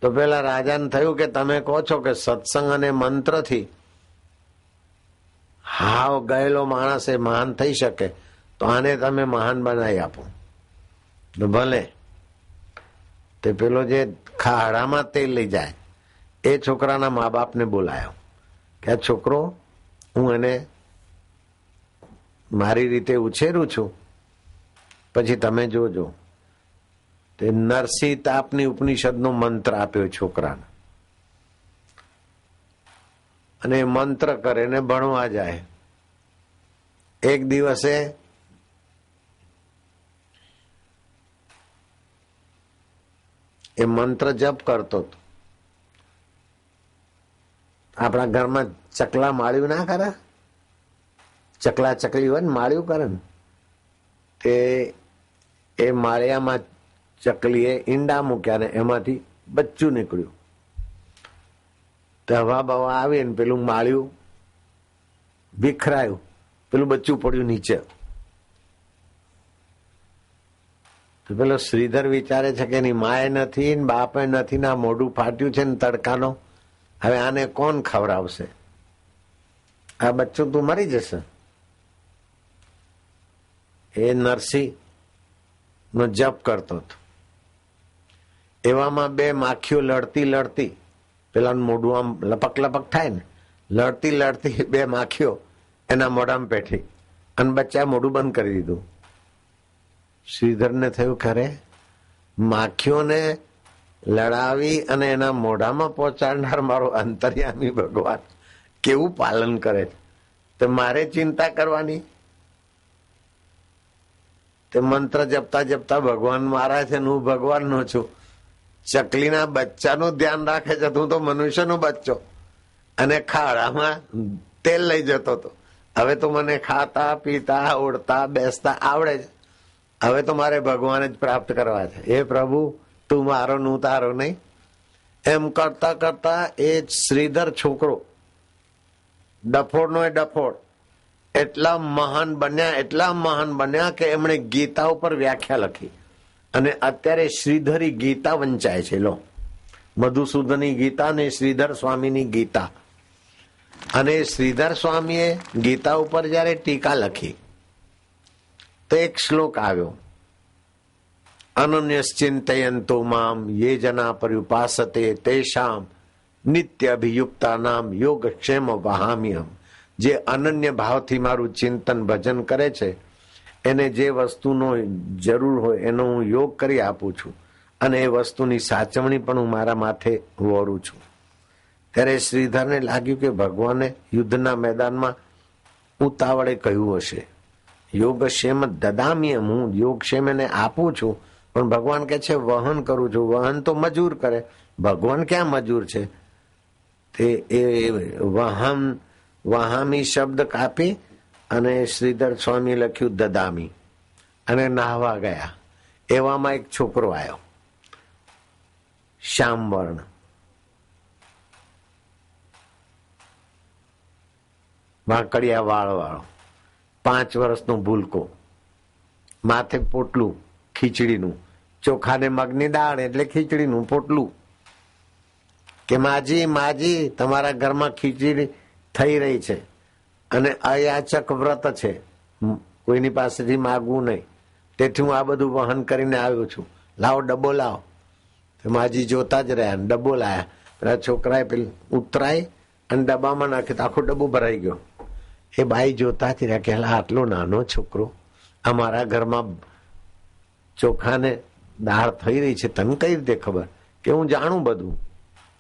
તો પેલા રાજાને થયું કે તમે કહો છો કે સત્સંગ અને મંત્રથી હાવ ગયેલો માણસ એ મહાન થઈ શકે, તો આને તમે મહાન બનાવી આપો. તો ભલે. તે પેલો જે ખાડામાં તેલ લઈ જાય એ છોકરાના મા બાપને બોલાયો કે આ છોકરો હું એને મારી રીતે ઉછેરું છું, પછી તમે જોજો. તે નરસિંહ તાપની ઉપનિષદનો મંત્ર આપ્યો છોકરાને, અને મંત્ર કરે ને ભણવા જાય. એક દિવસે એ મંત્ર જપ કરતો હતો. આપણા ઘરમાં ચકલા માળ્યું ના કરે, ચકલા ચકલી હોય ને માળ્યું કરે ને, તે એ માળિયામાં ચકલીએ ઈંડા મૂક્યા ને એમાંથી બચ્ચું નીકળ્યું. તો હવા બવા આવી ને પેલું માળ્યું વિખરાયું, પેલું બચ્ચું પડ્યું નીચે. તો પેલો શ્રીધર વિચારે છે કે એની માએ નથી ને બાપે નથી ને આ મોઢું ફાટ્યું છે ને તડકાનો, હવે આને કોણ ખવડાવશે? આ બચ્ચું તું મરી જશે. એ નરસિંહ નો જપ કરતો હતો. એવામાં બે માખીઓ લડતી લડતી, પેલા મોઢું આમ લપક લપક થાય ને, લડતી લડતી બે માખીઓ એના મોઢામાં પેઠી અને બચ્ચા મોઢું બંધ કરી દીધું. શ્રીધરને થયું ખરે માખીઓને લડાવી અને એના મોઢામાં પહોંચાડનાર મારો અંતર્યામી ભગવાન કેવું પાલન કરે છે, તો મારે ચિંતા કરવાની? તે મંત્ર જપતા જપતા ભગવાન મારા છે ને હું ભગવાન નો છું. ચકલીના બચ્ચાનું ધ્યાન રાખે છે, હું તો મનુષ્યનો બચ્ચો, અને ખાડામાં તેલ લઈ જતો હતો. હવે તો મને ખાતા પીતા ઉડતા બેસતા આવડે છે. હવે તો મારે ભગવાન જ પ્રાપ્ત કરવા છે. એ પ્રભુ તું મારો નું તારો નહીં. એમ કરતા કરતા એ શ્રીધર છોકરો ડફોડ નો એ ડફોડ એટલા મહાન બન્યા કે એમણે ગીતા ઉપર વ્યાખ્યા લખી, અને અત્યારે શ્રીધરી ગીતા વંચાય છે. લો, મધુસૂદનની ગીતા ને શ્રીધર સ્વામીની ગીતા. અને શ્રીધર સ્વામીએ ગીતા ઉપર જયારે ટીકા લખી તો એક શ્લોક આવ્યો, અનન્યશ્ચિંતયન્તો મામ યે જના પર્યુપાસતે તેષામ નિત્ય અભિયુક્તા નામ યોગક્ષેમ વહામ્યહમ. જે અનન્ય ભાવથી મારું ચિંતન ભજન કરે છે એને જે વસ્તુનો જરૂર હોય એનો હું યોગ કરી આપું છું, અને એ વસ્તુની સાચવણી પણ હું મારા માથે વોરું છું. ત્યારે શ્રીધરને લાગ્યું કે ભગવાને યુદ્ધના મેદાનમાં ઉતાવળે કહ્યું હશે, યોગક્ષેમ દદામ્યમ, હું યોગક્ષેમ એને આપું છું, પણ ભગવાન કે છે વહન કરું છું. વહન તો મજૂર કરે, ભગવાન ક્યાં મજૂર છે? તે એ વહામી શબ્દ કાપી અને શ્રીધર સ્વામી લખ્યું દદામી, અને નાહવા ગયા. એવામાં એક છોકરો આવ્યો, શ્યામ વર્ણ, વાંકડિયા વાળ વાળો, 5 વર્ષનો ભૂલકો, માથે પોટલું ખીચડીનું, ચોખાને મગની દાળ એટલે ખીચડીનું પોટલું. કે માજી તમારા ઘરમાં ખીચડી થઈ રહી છે અને અયાચક વ્રત છે, કોઈની પાસેથી માગવું નહીં, તેથી હું આ બધું વહન કરીને આવ્યો છું, લાવો ડબ્બો લાવો. માજી જોતા જ રહ્યા, ડબ્બો લાયા. પેલા છોકરાએ પેલી ઉતરાય અને ડબ્બામાં નાખ્યું, આખો ડબ્બો ભરાઈ ગયો. એ બાઈ જોતા જ રહ્યા કે આટલો નાનો છોકરો અમારા ઘરમાં ચોખાને દાળ થઈ રહી છે, તને કઈ રીતે ખબર? કે હું જાણું બધું.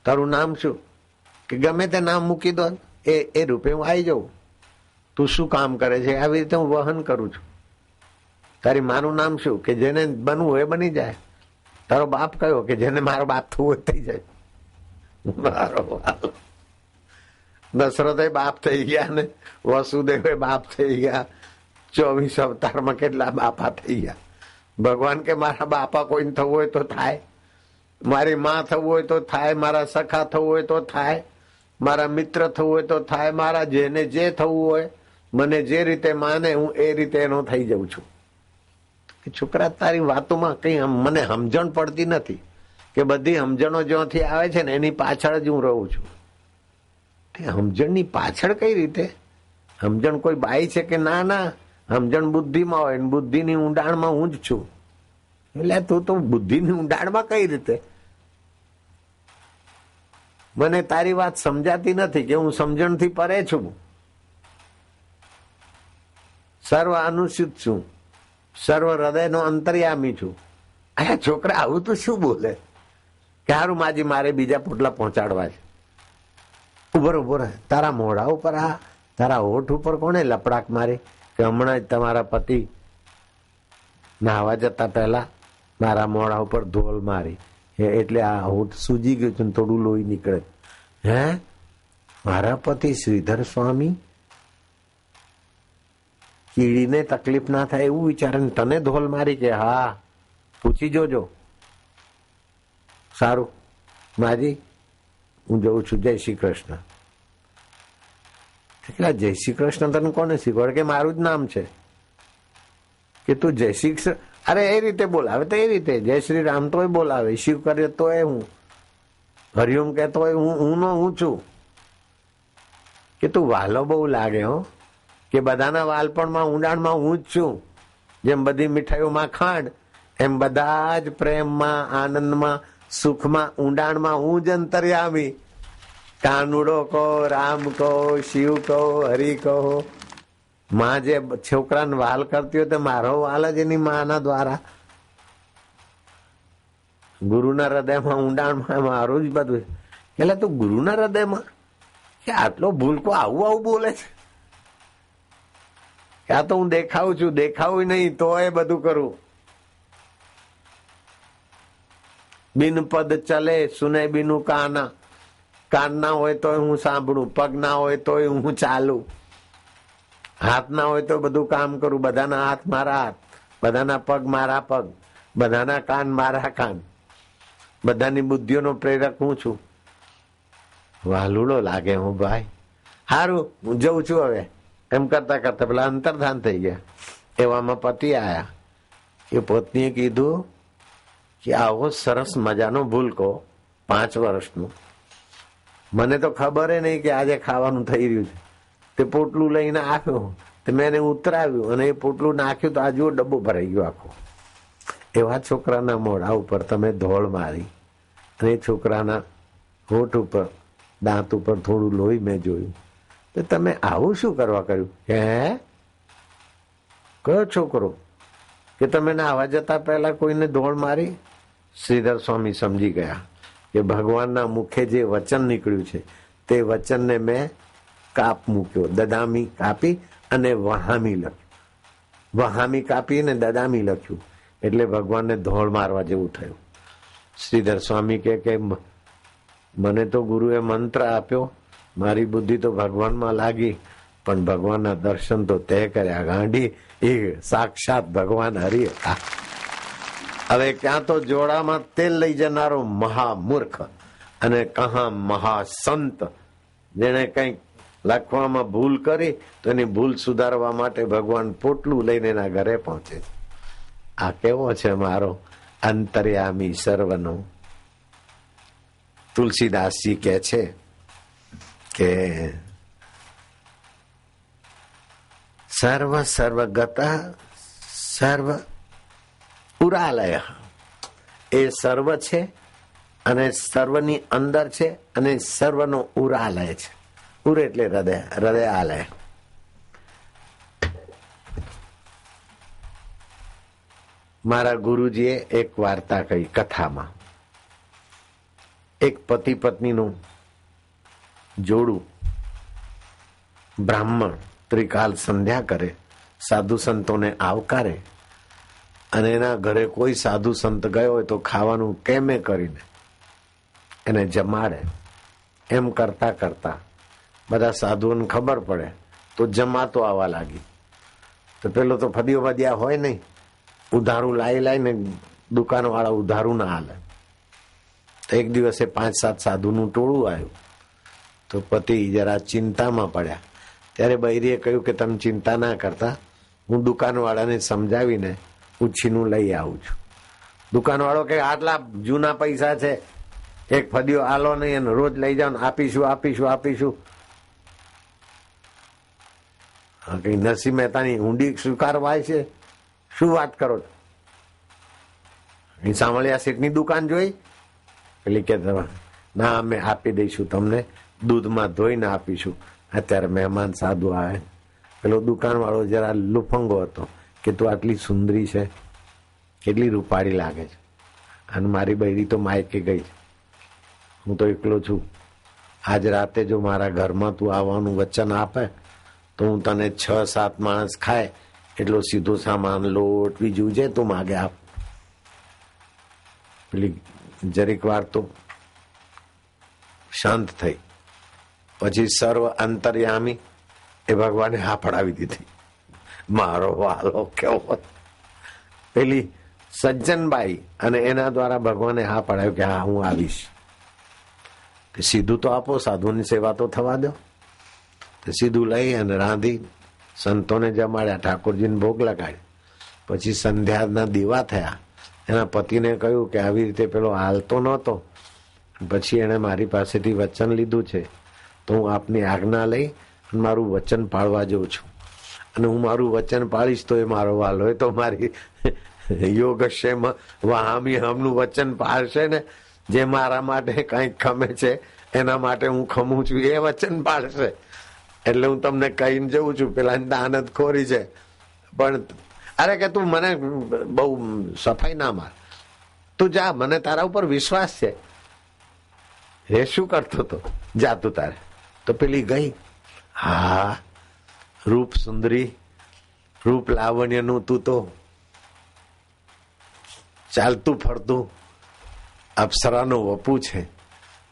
તારું નામ શું? કે ગમે તે નામ મૂકી દો, એ રૂપે હું આવી જાઉં. તું શું કામ કરે છે? આવી રીતે હું વહન કરું છું. તારી મારું નામ શું? કે જેને બનવું હોય બની જાય. તારો બાપ કયો? કે જેને મારો બાપ થવું હોય થઈ જાય. મારો દશરથ બાપ થઈ ગયા ને વસુદેવ બાપ થઈ ગયા. 24 અવતારમાં કેટલા બાપા થઈ ગયા. ભગવાન કે મારા બાપા કોઈને થવું હોય તો થાય, મારી માં થવું હોય તો થાય, મારા સખા થવું હોય તો થાય, મારા મિત્ર થવું હોય તો થાય, મારા જેને જે થવું હોય, મને જે રીતે માને હું એ રીતે એનો થઈ જાઉં છું. છોકરા તારી વાતોમાં કઈ મને સમજણ પડતી નથી કે બધી સમજણો જ્યાંથી આવે છે ને એની પાછળ જ હું રહું છું. સમજણની પાછળ કઈ રીતે? સમજણ કોઈ બાઈ છે કે? ના ના, સમજણ બુદ્ધિમાં હોય, બુદ્ધિની ઊંડાણમાં હું જ છું. એટલે તું તો બુદ્ધિની ઊંડાણમાં કઈ રીતે? મને તારી વાત સમજાતી નથી કે હું સમજણથી પરે છું, સર્વ અનુસૂત છું, સર્વ હૃદયનો અંતર્યામી છું. આ છોકરા આવું તો શું બોલે કે હારું માજી મારે બીજા પોટલા પહોંચાડવા છે. ઉભો રહે, તારા મોઢા ઉપર તારા હોઠ ઉપર કોને લપડાક મારી કે હમણાં જ તમારા પતિ નાહવા જતા પહેલા મારા મોઢા ઉપર ધોલ મારી એટલે આ હોઠ સૂજી ગયું છે, થોડું લોહી નીકળે. હે, મારા પતિ શ્રીધર સ્વામી કીડીને તકલીફ ના થાય એવું વિચારે તને ધોલ મારી કે? હા, પૂછી જોજો. સારું માજી, હું જઉં છું. જય શ્રી કૃષ્ણ. એટલે જય શ્રી કૃષ્ણ તને કોને શીખવાડે? કે મારું જ નામ છે કે તું જય શ્રી કૃષ્ણ? અરે એ રીતે બોલાવે તો એ રીતે, જય શ્રી રામ તોય બોલાવે, શિવ કરે તોય હું, હરિઓમ કહેતો હોય હું છું. કે તું વાલો બહુ લાગે હો, કે બધાના વાલપણમાં ઊંડાણમાં હું જ છું. જેમ બધી મીઠાઈઓમાં ખાંડ, એમ બધા જ પ્રેમમાં, આનંદમાં, સુખમાં, ઊંડાણમાં હું જ અંતર્યામી. કાનુડો કહો, રામ કહો, શિવ કહો, હરિ કહો. માં જે છોકરાને વાલ કરતી હોય તો મારો વાલ જ એની માના દ્વારા. ગુરુના હૃદયમાં ઊંડાણમાં મારું જ બધું. એટલે તું ગુરુના હૃદયમાં કે આટલો ભૂલકો આવું બોલે છે? ક્યાં તો હું દેખાવું છું, દેખાવું નહીં તો એ બધું કરું. બિન પદ ચલે સુને બિનું કાના. કાન ના હોય તો હું સાંભળું, પગ ના હોય તો હું ચાલું, હાથ ના હોય તો બધું કામ કરું. બધાના હાથ મારા હાથ, બધાના પગ મારા પગ, બધાના કાન મારા કાન, બધાની બુદ્ધિઓનો પ્રેરક હું છું. વાલુડો લાગે હું ભાઈ. હારું, હું જઉં છું હવે. એમ કરતા કરતા પેલા અંતર્ધાન થઈ ગયા. એવામાં પતિ આયા કે પત્નીએ કીધું કે આવો સરસ મજાનો ભૂલકો 5 વર્ષનું, મને તો ખબર નહીં કે આજે ખાવાનું થઈ રહ્યું છે. તે પોટલું લઈને આવ્યો, તે મેં એને ઉતરાવ્યું અને એ પોટલું નાખ્યું તો આ જુઓ ડબ્બો ભરાઈ ગયો આખો. એવા છોકરાના મોઢા ઉપર તમે ધોળ મારી અને એ છોકરાના હોઠ ઉપર, દાંત ઉપર થોડું લોહી મેં જોયું. તો તમે આવું શું કરવા કર્યું? હે, કયો છોકરો કે તમે નાહવા જતા પહેલા કોઈને ધોળ મારી? શ્રીધર સ્વામી સમજી ગયા કે ભગવાનના મુખે જે વચન નીકળ્યું છે તે વચનને મેં કાપ મૂક્યો, દદામી કાપી અને વહામી લખ્યું. વહામી કાપી અને દદામી લખ્યું એટલે ભગવાનને ધોળ મારવા જેવું થયું. શ્રીધર સ્વામી કે મને તો ગુરુએ મંત્ર આપ્યો, મારી બુદ્ધિ તો ભગવાનમાં લાગી, પણ ભગવાનના દર્શન તો તે કર્યા ગાંડી. એ સાક્ષાત ભગવાન હરિ હતા. હવે ક્યાં તો જોડામાં તેલ લઈ જનારો મહામૂર્ખ અને કહા મહાસંત, જેને કંઈક લખવામાં ભૂલ કરી તો એની ભૂલ સુધારવા માટે ભગવાન પોટલું લઈને એના ઘરે પહોંચે છે. આ કેવો છે મારો અંતર્યામી સર્વનો? તુલસીદાસજી કહે છે કે સર્વ સર્વગત સર્વ પુરાલય. એ સર્વ છે અને સર્વની અંદર છે અને સર્વનો ઉરાલય છે. ઉર એટલે હૃદય, હૃદયાલય. મારા ગુરુજીએ એક વાર્તા કહી કથામાં. એક પતિ પત્નીનું જોડું બ્રાહ્મણ ત્રિકાલ સંધ્યા કરે, સાધુ સંતોને આવકારે અને એના ઘરે કોઈ સાધુ સંત ગયો હોય તો ખાવાનું કેમે કરીને એને જમાડે. એમ કરતા કરતા બધા સાધુઓને ખબર પડે તો જમાતો આવવા લાગી. તો પેલો તો ફદિયો ફદિયા હોય નહીં, ઉધારું લાઈને દુકાન વાળા ઉધારું ના હાલે. તો એક દિવસે 5-7 સાધુનું ટોળું આવ્યું. તો પતિ જરા ચિંતામાં પડ્યા. ત્યારે બૈરીએ કહ્યું કે તમે ચિંતા ના કરતા, હું દુકાનવાળાને સમજાવીને ઉછીનું લઈ આવું છું. દુકાન વાળો કે આટલા જૂના પૈસા છે, એક ફદીઓ આલો નહીં અને રોજ લઈ જાઓ, આપીશું આપીશું આપીશું. કઈ નરસિંહ મહેતાની ઊંડી સ્વીકારવાય છે? શું વાત કરો છો? સાંભળ્યા શેઠની દુકાન જોઈ? પેલી કે ના અમે આપી દઈશું તમને, દૂધમાં ધોઈને આપીશું. અત્યારે મહેમાન સાધુ આવે. પેલો દુકાન વાળો જરા લુફંગો હતો કે તું આટલી સુંદરી છે, કેટલી રૂપાળી લાગે છે, અને મારી બૈરી તો માયકે ગઈ છે, હું તો એકલો છું. આજ રાતે જો મારા ઘરમાં તું આવવાનું વચન આપે તો હું તને 6-7 માણસ ખાય એટલો સીધો સામાન, લોટ, બીજું જે તું માગે આપ. પેલી જરીક વાર તો શાંત થઈ. પછી સર્વ અંતર્યામી એ ભગવાને હા પડાવી દીધી. મારો વાલો કેવો! પેલી સજ્જનબાઈ અને એના દ્વારા ભગવાને હા પડાવ્યું કે હા હું આવીશ. સીધું તો આપો, સાધુની સેવા તો થવા દો. સીધું લઈ અને રાંધી સંતોને જમાડ્યા, ઠાકોરજીને ભોગ લગાડ્યો. પછી સંધ્યાના દીવા થયા. એના પતિને કહ્યું કે આવી રીતે પેલો હાલતો નહોતો, પછી એને મારી પાસેથી વચન લીધું છે, તો હું આપની આજ્ઞા લઈ મારું વચન પાળવા જઉં છું, અને હું મારું વચન પાળીશ તો એ મારો વાલો. એ તો મારી યોગક્ષેમ વહામી હમનું વચન પાળશે ને, જે મારા માટે કંઈક ખમે છે એના માટે હું ખમું છું, એ વચન પાળશે. એટલે હું તમને કહીને જઉં છું. પેલા આનંદ ખોરી છે, પણ અરે કે તું મને બહુ સફાઈ ના માર, તું જા, મને તારા ઉપર વિશ્વાસ છે. એ શું કરતો હતો? જાતું તારે. તો પેલી ગઈ. હા, રૂપ સુંદરી, રૂપ લાવણ્યનું તું તો ચાલતું ફરતું અપ્સરાનો વપુ છે.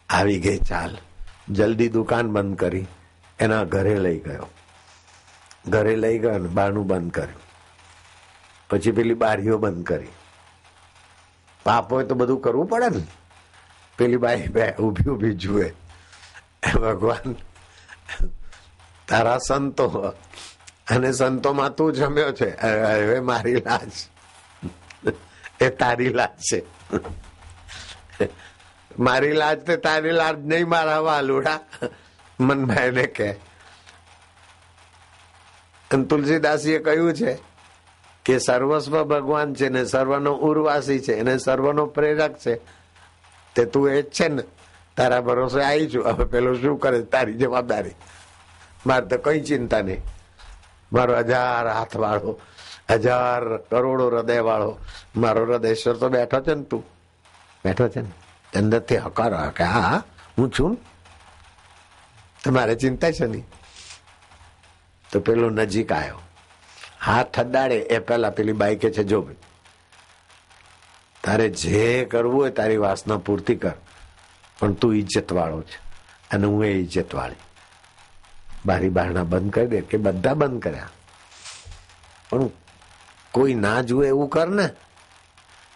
આવી ગઈ, ચાલ. જલ્દી દુકાન બંધ કરી એના ઘરે લઈ ગયો. ઘરે લઈ ગયો ને બારણું બંધ કર્યું. પછી પેલી બારીઓ બંધ કરી. પાપ હોય તો બધું કરવું પડે ને. પેલી બાઈ બે ઉભી ઉભી જુએ. ભગવાન તારા સંતો અને સંતોમાં તું જમ્યો છે, હવે મારી લાજ એ તારી લાજ છે. મારી લાજ તે તારી લાજ નહીં મારા વાલુડા, મનભાઈ ને કે. તુલસીદાસીએ કહ્યું છે કે સર્વસ્વ ભગવાન છે ને સર્વનો ઉર્વાસી છે અને સર્વનો પ્રેરક છે. તે તું એ જ છે ને, તારા ભરોસે આવી છું. હવે પેલો શું કરે તારી જવાબદારી. મારે તો કઈ ચિંતા નહીં. મારો 1000 હાથ વાળો, 1000 કરોડો હૃદય વાળો મારો હૃદયેશ્વર તો બેઠો છે ને. તું બેઠો છે ને, અંદરથી હકારો કે હા હું છું, તમારે ચિંતા છે નહીં. તો પેલો નજીક આવ્યો, હાથ અડાડે એ પેલા પેલી બાઈ કે છે, જો ભાઈ તારે જે કરવું હોય તારી વાસના પૂર્તિ કર, પણ તું ઇજ્જત વાળો છે અને હું એ ઇજ્જત વાળી. બારી બારણા બંધ કરી દે. કે બધા બંધ કર્યા, પણ કોઈ ના જુએ એવું કર ને,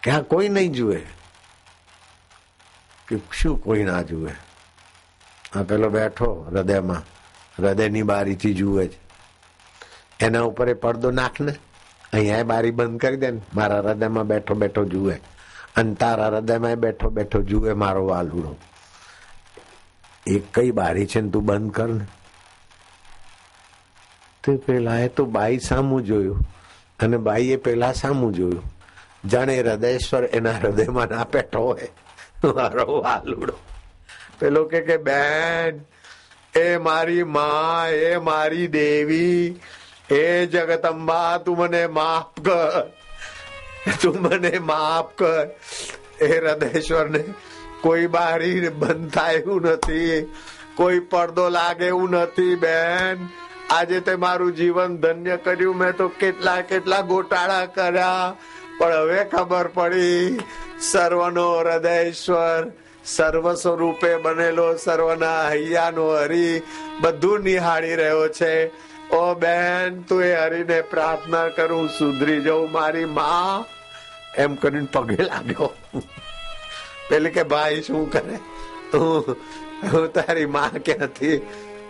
કે હા કોઈ નહીં જુએ. કે શું કોઈ ના જુએ? આ પેલો બેઠો હૃદયમાં, હૃદયની બારીથી જુએ છે. એના ઉપર એ પડદો નાખ ને, અહીંયા બારી બંધ કરી દે ને, મારા હૃદયમાં બેઠો બેઠો જુએ, અને તારા હૃદયમાં બેઠો બેઠો જુએ મારો વાલુડો. એક કઈ બારી છે ને તું બંધ કર ને. તે પેલા એ તો બાઈ સામું જોયું અને બાઈએ પેલા સામું જોયું, જાણે હૃદયેશ્વર એના હૃદયમાં ના બેઠો હોય મારો વાલુડો. પેલો કે બેન એ મારી માં, એ મારી દેવી, એ જગતંબા તું મને માફ કર, તું મને માફ કર. એ હૃદયેશ્વર ને કોઈ બારી બંધ થાય એવું નથી, કોઈ પડદો લાગે એવું નથી. બેન આજે તે મારું જીવન ધન્ય કર્યું. મેં તો કેટલા કેટલા ગોટાળા કર્યા, પણ હવે ખબર પડી સર્વનો હૃદયેશ્વર, સર્વ સ્વરૂપે બનેલો, સર્વના હૈયાનો હરી બધું નિહાળી રહ્યો છે. ઓ બેન તું એ હરીને પ્રાર્થના કરું સુધરી જવું મારી માં, એમ કરીને પગે લાગ્યો. પેલી કે ભાઈ શું કરે, હું તારી માં ક્યાંથી,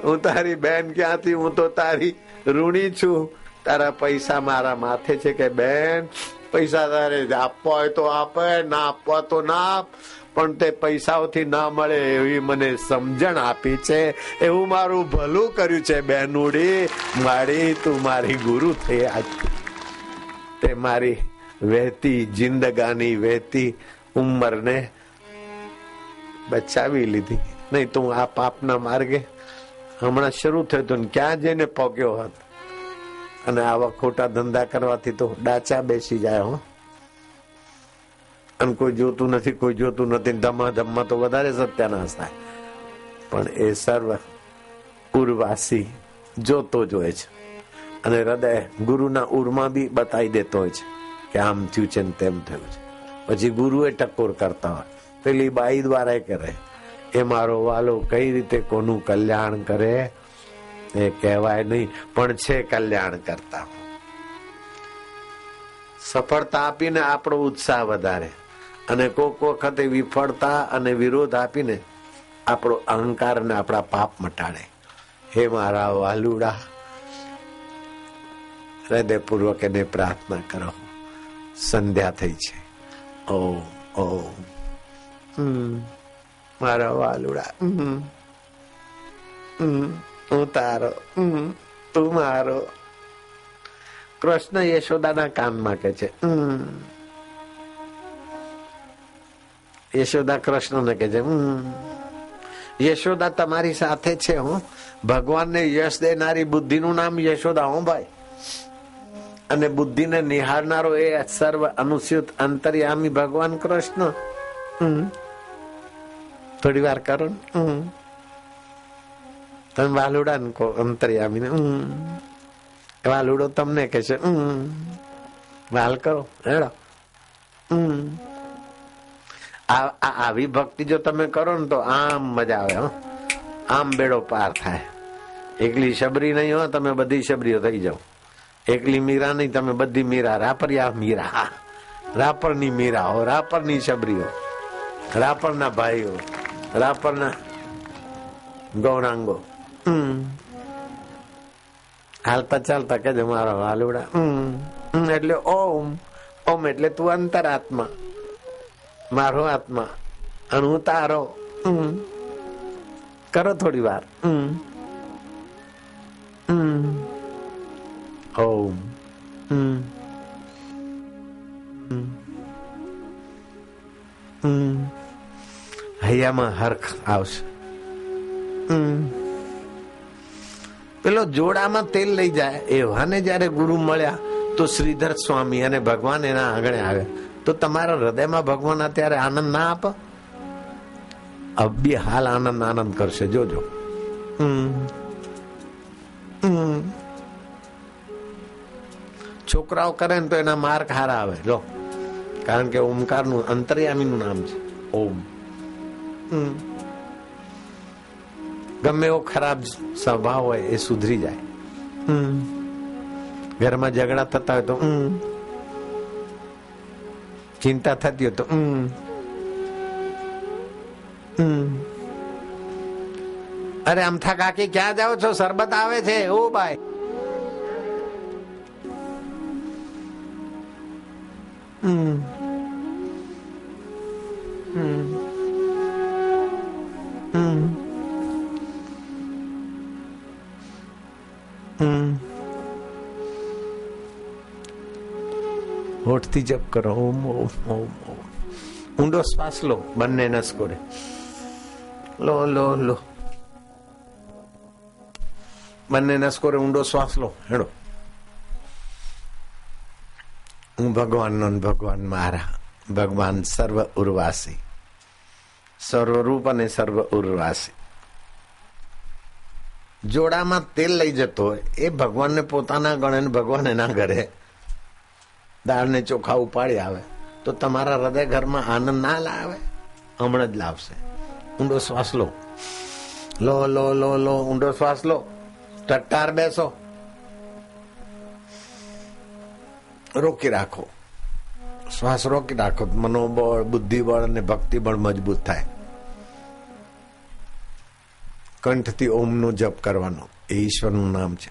હું તારી બેન ક્યાંથી, હું તો તારી ઋણી છું. તારા પૈસા મારા માથે છે. કે બેન પૈસા તારે આપવા હોય તો આપે, ના આપવા તો ના આપ, પણ તે પૈસાઓથી ના મળે એવી મને સમજણ આપી છે, એવું મારું ભલું કર્યું છે બેનુડી મારી. તું મારી ગુરુ થઈ આજથી. તે મારી વહેતી જિંદગાની વહેતી ઉંમરને બચાવી લીધી. નહીં તો આ પાપના માર્ગે હમણાં શરૂ થયું હતું, ક્યાં જઈને પગ્યો હોત. અને આવા ખોટા ધંધા કરવાથી તો ડાચા બેસી જાય. હો, અને કોઈ જોતું નથી, કોઈ જોતું નથી. ધમ્મા તો વધારે સત્યાનાશ થાય. પણ એ સર્વ ઉર્વાસી જોતો જ હોય છે, અને હૃદય ગુરુના ઉરમાં બી બતાવી દેતો હોય છે કે આમ થયું છે ને તેમ થયું છે. પછી ગુરુએ ટકોર કરતા હોય, પેલી બાઈ દ્વારા કરે, એ મારો વાલો કઈ રીતે કોનું કલ્યાણ કરે એ કહેવાય નહીં, પણ છે કલ્યાણ કરતા. સફળતા આપીને આપણો ઉત્સાહ વધારે, અને કોક વખતે વિફળતા અને વિરોધ આપીને આપણો અહંકાર અને આપણા પાપ મટાડે. હે મારા વાલુડા, હૃદયપૂર્વક એને પ્રાર્થના કરો. સંધ્યા થઈ છે. ઓમ ઓમ. મારા વાલુડા, હું તારો, તું મારો. કૃષ્ણ યશોદાના કાનમાં કે છે, યશોદા કૃષ્ણને કે છે, યશોદા તમારી સાથે છે. હું ભગવાનને યશ દેનારી બુદ્ધિનું નામ યશોદા. હું ભાઈ, અને બુદ્ધિને નિહાળનારો એ સર્વ અનુસ્યુત અંતર્યામી ભગવાન કૃષ્ણ. થોડી વાર કરો ને, તમે વાલુડા ને કહો અંતર્યામી ને. વાલુડો તમને કે છે વાલ કરો હેડો. આવી ભક્તિ જો તમે કરો ને તો આમ મજા આવે. આમ બેડો પાર થાય. એકલી શબરી નહીં હો, તમે બધી શબરીઓ થઈ જાઓ. એકલી મીરા નહીં, તમે બધી મીરા. રાપરિયા મીરા, રાપરની મીરા હો, રાપરની શબરીઓ, રાપરના ભાઈઓ, રાપરના ગૌરાંગો. હાલતા ચાલતા કે મારા વાલુડા. એટલે ઓમ. ઓમ એટલે તું અંતરાત્મા, મારો આત્મા, અને હું તારો. કરો થોડી વાર. ઓમ. હૈયામાં હરખ આવશે. પેલો જોડામાં તેલ લઈ જાય એવાને જયારે ગુરુ મળ્યા તો શ્રીધર સ્વામી અને ભગવાન એના આંગણે આવ્યા, તો તમારા હૃદયમાં ભગવાન અત્યારે આનંદ ના આપે? અબી હાલ આનંદ કરશે, જોજો. છોકરાઓ કરે ને તો એના માર્ક હારા આવે, જો. કારણ કે ઓમકાર નું અંતર્યામી નું નામ છે ઓમ. ગમે એવો ખરાબ સ્વભાવ હોય એ સુધરી જાય. ઘરમાં ઝઘડા થતા હોય તો ચિંતા થતી હોય તો અરે અમથા કાકી ક્યાં જાઓ છો? શરબત આવે છે. ઓ ભાઈ, હોઠથી જપ કરો. ઓમ ઓમ ઓમ ઓમ. ઊંડો શ્વાસ લો, બંને નસકોરે લો લો લો. બંને નસકોરે ઊંડો શ્વાસ લો. હેડો. હું ભગવાનનો, ભગવાન મારા. ભગવાન સર્વ ઉર્વાસી, સર્વરૂપ અને સર્વ ઉર્વાસી. જોડામાં તેલ લઈ જતો હોય એ ભગવાનને પોતાના ગણે, ભગવાન એના ઘરે દાળ ને ચોખા ઉપાડી આવે તો તમારા હૃદય ઘરમાં આનંદ ના લાવે? હમણાં જ લાવશે. ઊંડો શ્વાસ લો લો લો લો લો. ઊંડો શ્વાસ લો. ટટ્ટાર બેસો, રોકી રાખો શ્વાસ, રોકી રાખો. મનોબળ, બુદ્ધિબળ અને ભક્તિબળ મજબૂત થાય. કંઠથી ઓમ નો જપ કરવાનો. એ ઈશ્વરનું નામ છે.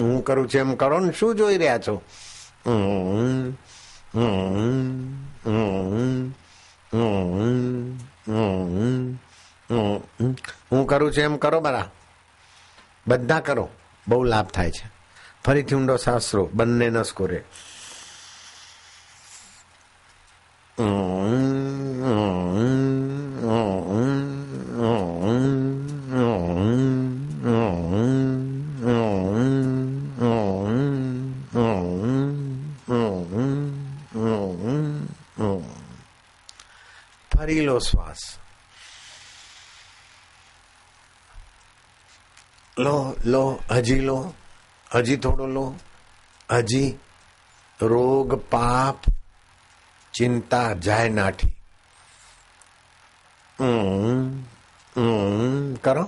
હું કરું છું એમ કરો ને. શું જોઈ રહ્યા છો? હું કરું છું એમ કરો. બધા કરો, બહુ લાભ થાય છે. ફરીથી ઊંડો શ્વાસ લો, બંને નસકોરે. ફરી લો શ્વાસ. લો લો, હજી લો, હજી થોડો લો, હજી. રોગ, પાપ, ચિંતા જાય નાઠી. કરો.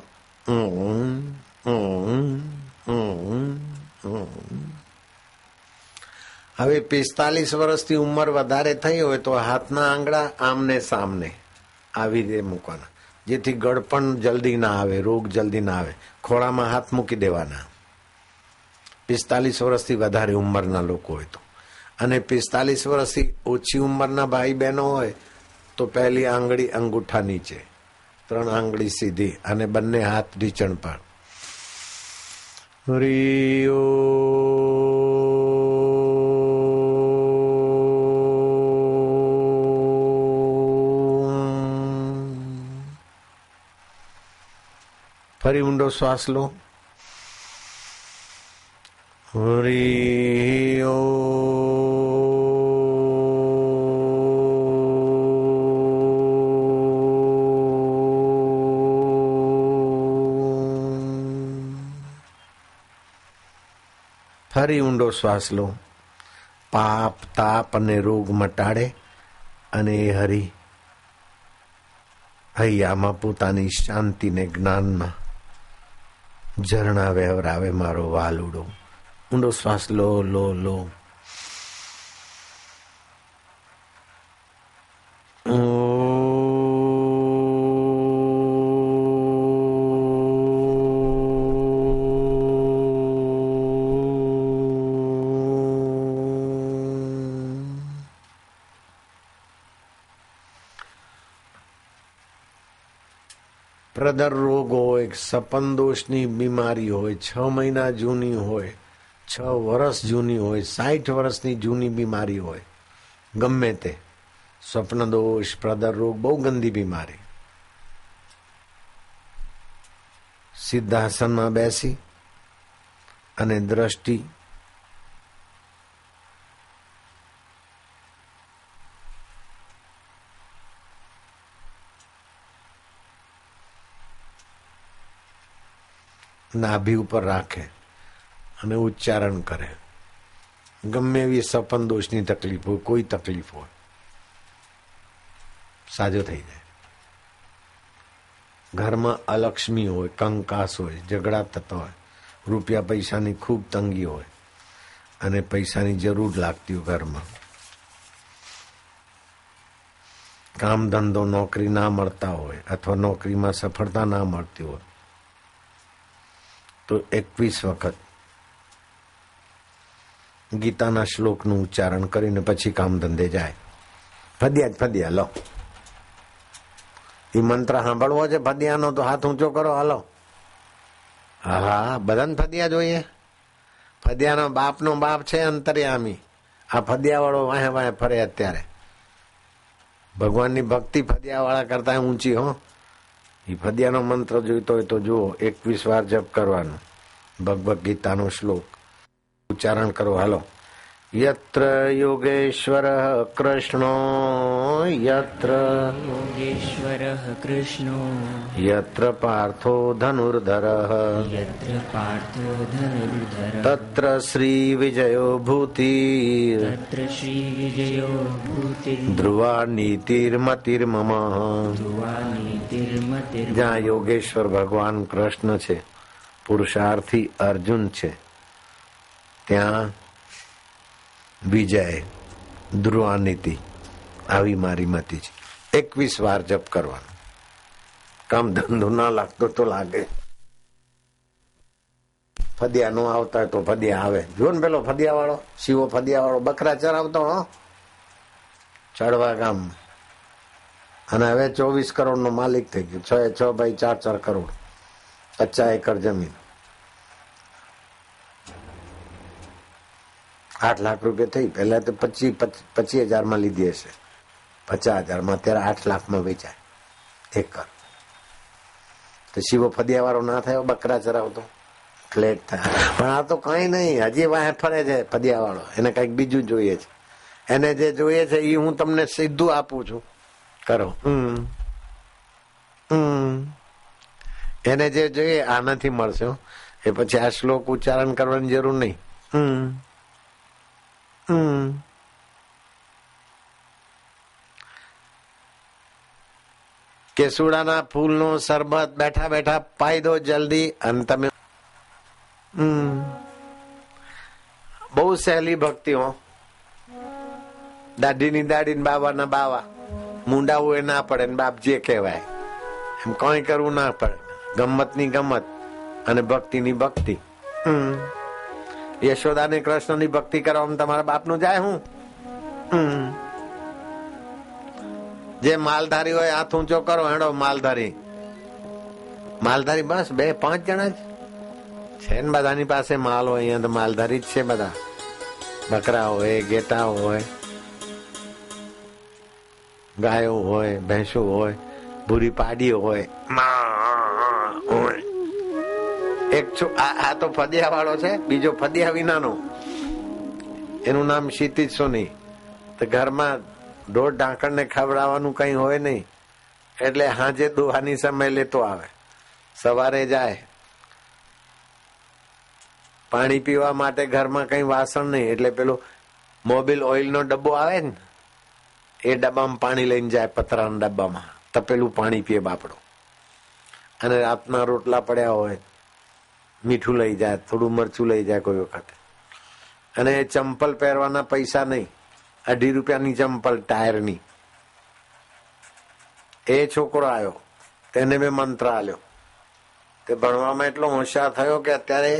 હવે 45 વર્ષથી ઉંમર વધારે થઈ હોય તો હાથના આંગળા આમને સામને આવી રીતે મૂકવાના, જેથી ગળપણ જલ્દી ના આવે, રોગ જલ્દી ના આવે. ખોળામાં હાથ મૂકી દેવાના 45 વર્ષથી વધારે ઉંમરના લોકો હોય તો. અને 45 વર્ષથી ઓછી ઉંમરના ભાઈ બહેનો હોય તો પહેલી આંગળી અંગૂઠા નીચે, 3 આંગળી સીધી અને બંને હાથ ઢીચણ પર. હરિયો ફરી ઊંડો શ્વાસ લો. હરિયો ફરી ઊંડો શ્વાસ લો. પાપ, તાપ અને રોગ મટાડે અને એ હરી હૈયામાં પોતાની શાંતિને જ્ઞાનમાં ઝરણા વહેવરાવે. મારો વાલુડો. ઊંડો શ્વાસ લો લો લો. પ્રદર રોગ હોય, સપન દોષની બીમારી હોય, 6 મહિના જૂની હોય, 6 વર્ષ જૂની હોય, 60 વર્ષની જૂની બીમારી હોય, ગમે તે સ્વપ્ન દોષ, પ્રદર રોગ બહુ ગંદી બીમારી. સિદ્ધાસનમાં બેસી અને દ્રષ્ટિ નાભી ઉપર રાખે અને ઉચ્ચારણ કરે. ગમે એવી સપન દોષની તકલીફ હોય, કોઈ તકલીફ હોય, સાજો થઈ જાય. ઘરમાં અલક્ષ્મી હોય, કંકાસ હોય, ઝઘડા થતા હોય, રૂપિયા પૈસાની ખૂબ તંગી હોય અને પૈસાની જરૂર લાગતી હોય, ઘરમાં કામ ધંધો નોકરી ના મળતા હોય અથવા નોકરીમાં સફળતા ના મળતી હોય તો 21 વખત ગીતાના શ્લોકનું ઉચ્ચારણ કરીને પછી કામ ધંધે જાય. ફદ્યા લો. એ મંત્ર સાંભળવો છે ફદિયાનો તો હાથ ઊંચો કરો. હાલો. હા, બધાને ફદિયા જોઈએ. ફદિયાનો બાપનો બાપ છે અંતર્યામી. આ ફદિયા વાળો વાહે વાહે ફરે. અત્યારે ભગવાનની ભક્તિ ફદિયા વાળા કરતા ઊંચી. હો, એ ફદિયાનો મંત્ર જોઈતો હોય તો જુઓ, 21 વાર જપ કરવાનો. ભગવદ ગીતાનો શ્લોક ઉચ્ચારણ કરો. હાલો. યત્ર યોગેશ્વર કૃષ્ણો, યત્ર યોગેશ્વરઃ કૃષ્ણો, યત્ર પાર્થો ધનુર્ધરઃ, યત્ર પાર્થો ધનુર્ધરઃ, તત્ર શ્રી વિજયો ભૂતિ, તત્ર શ્રી વિજયો ભૂતિ, ધ્રુવા નીતિર્મતિર્મમ. ધ્રુવા નીતિર્મતિર્મમ. જ્યાં યોગેશ્વર ભગવાન કૃષ્ણ છે, પુરુષાર્થી અર્જુન છે, ત્યાં વિજય, ધ્રુવાનીતિ. આવી મારી મતિ છે. 21 વાર જપ કરવાનો. કામ ધંધો ના લાગતો તો લાગે. ફદિયા નો આવતા હોય તો ફદિયા આવે. જો ને પેલો ફદિયા વાળો, શિવો ફદિયા વાળો બકરા ચરાવતો હો ચડવા ગામ, અને હવે 24 કરોડ નો માલિક થઈ ગયો. 6 બાય 4 કરોડ, 50 એકર જમીન, 8 લાખ રૂપિયા થઈ. પેલા તો 25,000 માં લીધી હશે, 50,000 માં, અત્યારે 8 લાખ માં વેચાય એકર. તો શિવો ફદિયા વાળો ના થયો બકરા ચરાવતો, ફ્લેટ થાય. પણ આ તો કઈ નહીં, હજી વાહે ફરે છે ફદિયા વાળો, એને કઈક બીજું જોઈએ છે. એને જે જોઈએ છે એ હું તમને સીધું આપું છું, કરો. એને જે જોઈએ આ નથી મળશે. એ પછી આ શ્લોક ઉચ્ચારણ કરવાની જરૂર નહીં. કેસુડાના ફૂલનો શરબત બેઠા બેઠા પાઈ દો જલ્દી, અને તમે બહુ સહેલી ભક્તિ હો. દાઢીની દાઢી, બાવાના બાવા, મુંડાવું એ ના પડે ને બાપ જે કહેવાય એમ કઈ કરવું ના પડે. ગમતની ગમત અને ભક્તિની ભક્તિ. યશોદા ને કૃષ્ણ ની ભક્તિ કરવામાં તમારા બાપ નું જાય. હું જે માલધારી હોય હાથ ઊંચો કરો, હેડો માલધારી. માલધારી બસ 2-5 જણા જ છે ને બધાની પાસે માલ હોય. અહીંયા તો માલધારી જ છે બધા. બકરા હોય, ગેટા હોય, ગાયો હોય, ભેંસો હોય, ભૂરી પાડીઓ હોય. એક આ તો ફદિયા વાળો છે, બીજો ફદિયા વિનાનો, એનું નામ ક્ષિતિજ સોની. તો ઘરમાં ઢોર ઢાંકણ ને ખવડાવવાનું કઈ હોય નહીં, એટલે હાજે દોહાની સમય લેતો આવે. સવારે જાય પાણી પીવા માટે, ઘરમાં કઈ વાસણ નહીં, એટલે પેલો મોબિલ ઓઇલ નો ડબ્બો આવે ને, એ ડબ્બામાં પાણી લઈને જાય, પતરાના ડબ્બામાં તપેલું પાણી પીએ બાપડો. અને રાતના રોટલા પડ્યા હોય, મીઠું લઈ જાય, થોડું મરચું લઈ જાય કોઈ વખત. અને ચંપલ પહેરવાના પૈસા નહીં, 2.5 રૂપિયાની ચંપલ ટાયરની. એ છોકરો આવ્યો, તેને મેં મંત્ર આલ્યો. તે ભણવામાં એટલો હોશિયાર થયો કે અત્યારે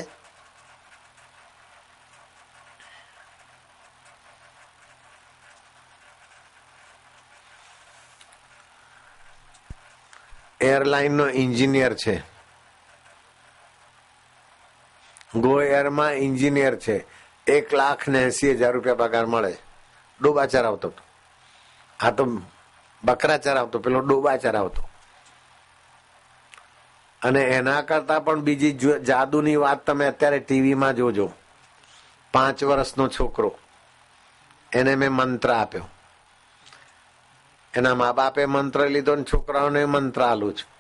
એરલાઇન નો એન્જિનિયર છે. ગો એરમાં એન્જિનિયર છે. 1,80,000 રૂપિયા પગાર મળે. ડોબા ચરાવતો. આ તો બકરા ચરાવતો, પેલો ડોબા ચરાવતો. અને એના કરતા પણ બીજી જાદુની વાત તમે અત્યારે ટીવીમાં જોજો. 5 વર્ષનો છોકરો, એને મેં મંત્ર આપ્યો. એના મા બાપે મંત્ર લીધો ને છોકરાઓને મંત્ર આલું છું.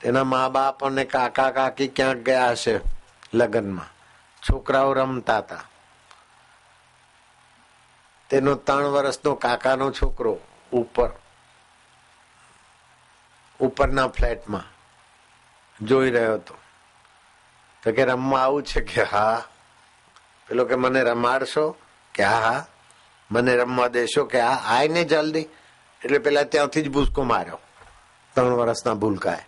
એના મા બાપ અને કાકા કાકી ક્યાંક ગયા હશે લગ્નમાં, છોકરાઓ રમતા હતા. તેનો 3 વર્ષનો કાકાનો છોકરો ઉપરના ફ્લેટમાં જોઈ રહ્યો હતો. તો કે રમવા આવું છે? કે હા. પેલો કે મને રમાડશો? કે હા. મને રમવા દેશો? કે હા. આય ને જલ્દી. એટલે પેલા ત્યાંથી જ ભૂસકો માર્યો 3 વર્ષના ભૂલકાએ.